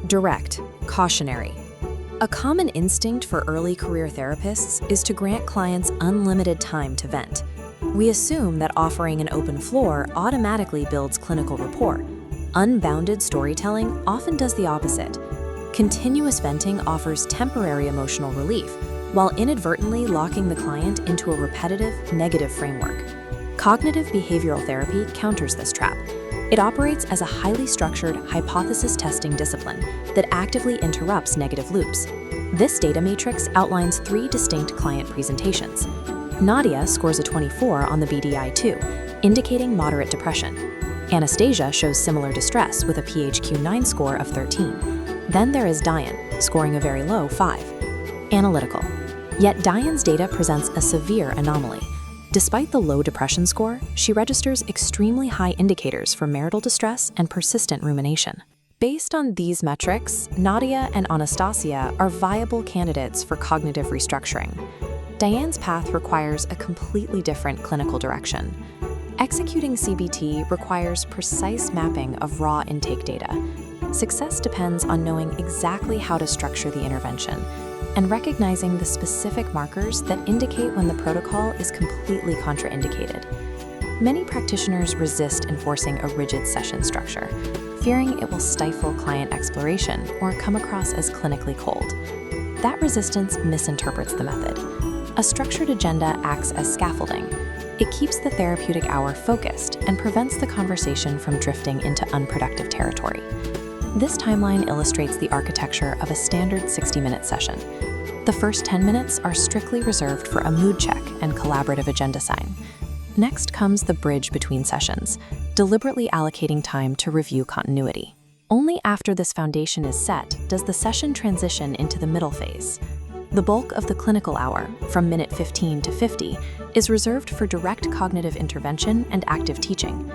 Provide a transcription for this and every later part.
Direct, cautionary. A common instinct for early career therapists is to grant clients unlimited time to vent. We assume that offering an open floor automatically builds clinical rapport. Unbounded storytelling often does the opposite. Continuous venting offers temporary emotional relief, while inadvertently locking the client into a repetitive, negative framework. Cognitive behavioral therapy counters this trap. It operates as a highly structured, hypothesis-testing discipline that actively interrupts negative loops. This data matrix outlines 3 distinct client presentations. Nadia scores a 24 on the BDI-2, indicating moderate depression. Anastasia shows similar distress with a PHQ-9 score of 13. Then there is Diane, scoring a very low 5. Analytical. Yet Diane's data presents a severe anomaly. Despite the low depression score, she registers extremely high indicators for marital distress and persistent rumination. Based on these metrics, Nadia and Anastasia are viable candidates for cognitive restructuring. Diane's path requires a completely different clinical direction. Executing CBT requires precise mapping of raw intake data. Success depends on knowing exactly how to structure the intervention and recognizing the specific markers that indicate when the protocol is completely contraindicated. Many practitioners resist enforcing a rigid session structure, fearing it will stifle client exploration or come across as clinically cold. That resistance misinterprets the method. A structured agenda acts as scaffolding. It keeps the therapeutic hour focused and prevents the conversation from drifting into unproductive territory. This timeline illustrates the architecture of a standard 60-minute session. The first 10 minutes are strictly reserved for a mood check and collaborative agenda sign. Next comes the bridge between sessions, deliberately allocating time to review continuity. Only after this foundation is set does the session transition into the middle phase. The bulk of the clinical hour, from minute 15 to 50, is reserved for direct cognitive intervention and active teaching.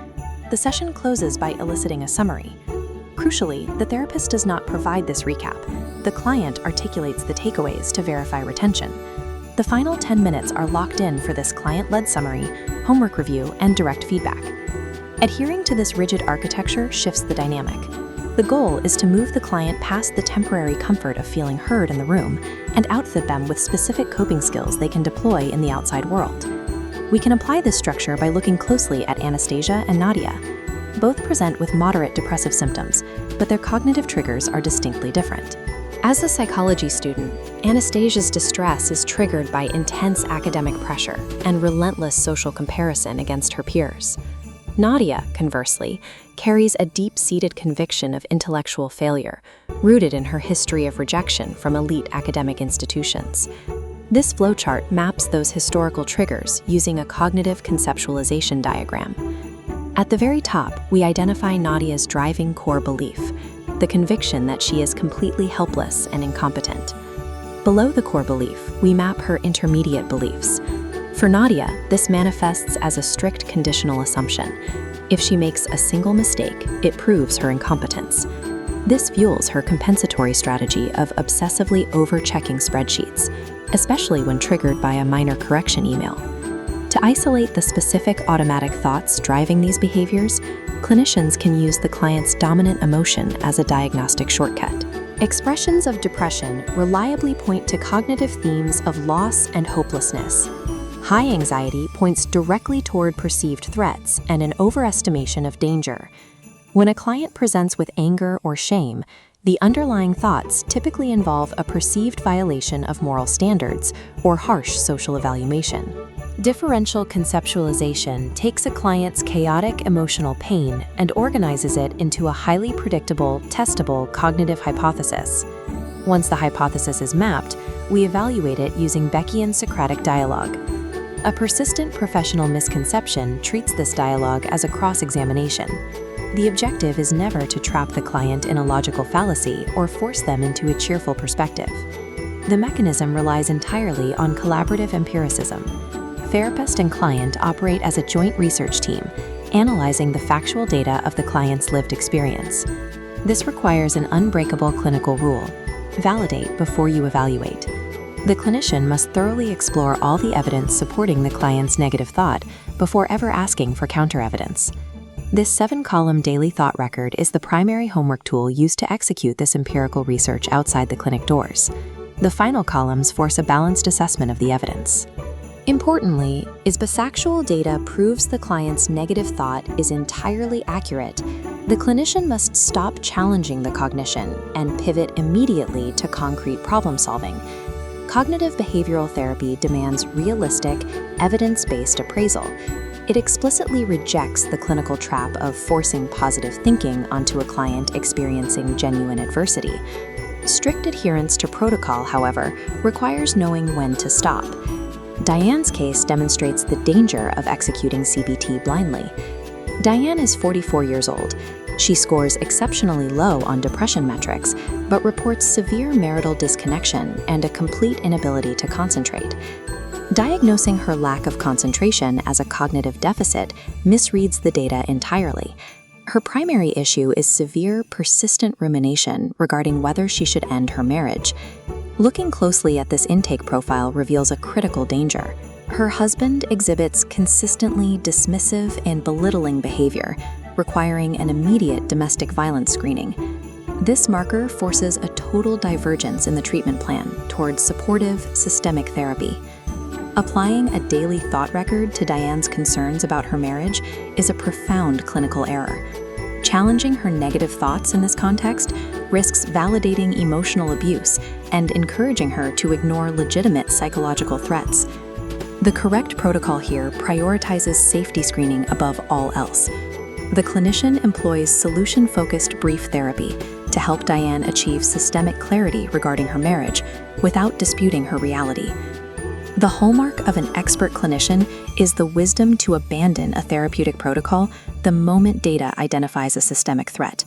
The session closes by eliciting a summary. Crucially, the therapist does not provide this recap. The client articulates the takeaways to verify retention. The final 10 minutes are locked in for this client-led summary, homework review, and direct feedback. Adhering to this rigid architecture shifts the dynamic. The goal is to move the client past the temporary comfort of feeling heard in the room and outfit them with specific coping skills they can deploy in the outside world. We can apply this structure by looking closely at Anastasia and Nadia. Both present with moderate depressive symptoms, but their cognitive triggers are distinctly different. As a psychology student, Anastasia's distress is triggered by intense academic pressure and relentless social comparison against her peers. Nadia, conversely, carries a deep-seated conviction of intellectual failure, rooted in her history of rejection from elite academic institutions. This flowchart maps those historical triggers using a cognitive conceptualization diagram. At the very top, we identify Nadia's driving core belief, the conviction that she is completely helpless and incompetent. Below the core belief, we map her intermediate beliefs. For Nadia, this manifests as a strict conditional assumption. If she makes a single mistake, it proves her incompetence. This fuels her compensatory strategy of obsessively over-checking spreadsheets, especially when triggered by a minor correction email. To isolate the specific automatic thoughts driving these behaviors, clinicians can use the client's dominant emotion as a diagnostic shortcut. Expressions of depression reliably point to cognitive themes of loss and hopelessness. High anxiety points directly toward perceived threats and an overestimation of danger. When a client presents with anger or shame, the underlying thoughts typically involve a perceived violation of moral standards or harsh social evaluation. Differential conceptualization takes a client's chaotic emotional pain and organizes it into a highly predictable, testable cognitive hypothesis. Once the hypothesis is mapped, we evaluate it using Beckian Socratic dialogue. A persistent professional misconception treats this dialogue as a cross-examination. The objective is never to trap the client in a logical fallacy or force them into a cheerful perspective. The mechanism relies entirely on collaborative empiricism. Therapist and client operate as a joint research team, analyzing the factual data of the client's lived experience. This requires an unbreakable clinical rule: validate before you evaluate. The clinician must thoroughly explore all the evidence supporting the client's negative thought before ever asking for counter-evidence. This 7-column daily thought record is the primary homework tool used to execute this empirical research outside the clinic doors. The final columns force a balanced assessment of the evidence. Importantly, is bisexual data proves the client's negative thought is entirely accurate, the clinician must stop challenging the cognition and pivot immediately to concrete problem solving. Cognitive behavioral therapy demands realistic, evidence-based appraisal. It explicitly rejects the clinical trap of forcing positive thinking onto a client experiencing genuine adversity. Strict adherence to protocol, however, requires knowing when to stop. Diane's case demonstrates the danger of executing CBT blindly. Diane is 44 years old. She scores exceptionally low on depression metrics, but reports severe marital disconnection and a complete inability to concentrate. Diagnosing her lack of concentration as a cognitive deficit misreads the data entirely. Her primary issue is severe, persistent rumination regarding whether she should end her marriage. Looking closely at this intake profile reveals a critical danger. Her husband exhibits consistently dismissive and belittling behavior, requiring an immediate domestic violence screening. This marker forces a total divergence in the treatment plan towards supportive, systemic therapy. Applying a daily thought record to Diane's concerns about her marriage is a profound clinical error. Challenging her negative thoughts in this context risks validating emotional abuse and encouraging her to ignore legitimate psychological threats. The correct protocol here prioritizes safety screening above all else. The clinician employs solution-focused brief therapy to help Diane achieve systemic clarity regarding her marriage without disputing her reality. The hallmark of an expert clinician is the wisdom to abandon a therapeutic protocol the moment data identifies a systemic threat.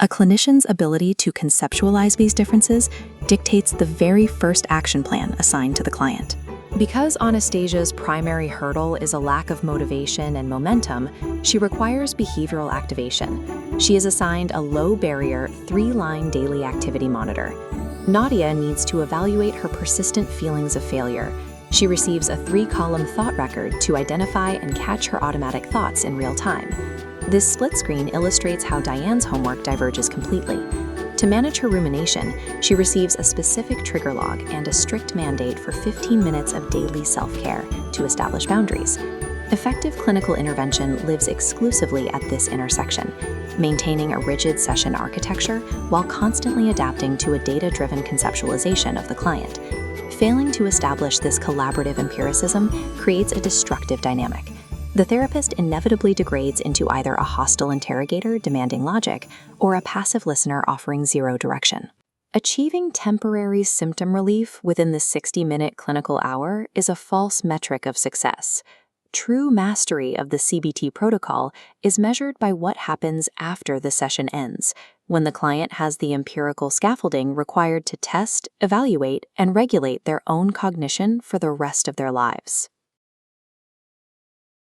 A clinician's ability to conceptualize these differences dictates the very first action plan assigned to the client. Because Anastasia's primary hurdle is a lack of motivation and momentum, she requires behavioral activation. She is assigned a low-barrier, 3-line daily activity monitor. Nadia needs to evaluate her persistent feelings of failure. She receives a 3-column thought record to identify and catch her automatic thoughts in real time. This split screen illustrates how Diane's homework diverges completely. To manage her rumination, she receives a specific trigger log and a strict mandate for 15 minutes of daily self-care to establish boundaries. Effective clinical intervention lives exclusively at this intersection, maintaining a rigid session architecture while constantly adapting to a data-driven conceptualization of the client. Failing to establish this collaborative empiricism creates a destructive dynamic. The therapist inevitably degrades into either a hostile interrogator demanding logic or a passive listener offering zero direction. Achieving temporary symptom relief within the 60-minute clinical hour is a false metric of success. True mastery of the CBT protocol is measured by what happens after the session ends, when the client has the empirical scaffolding required to test, evaluate, and regulate their own cognition for the rest of their lives.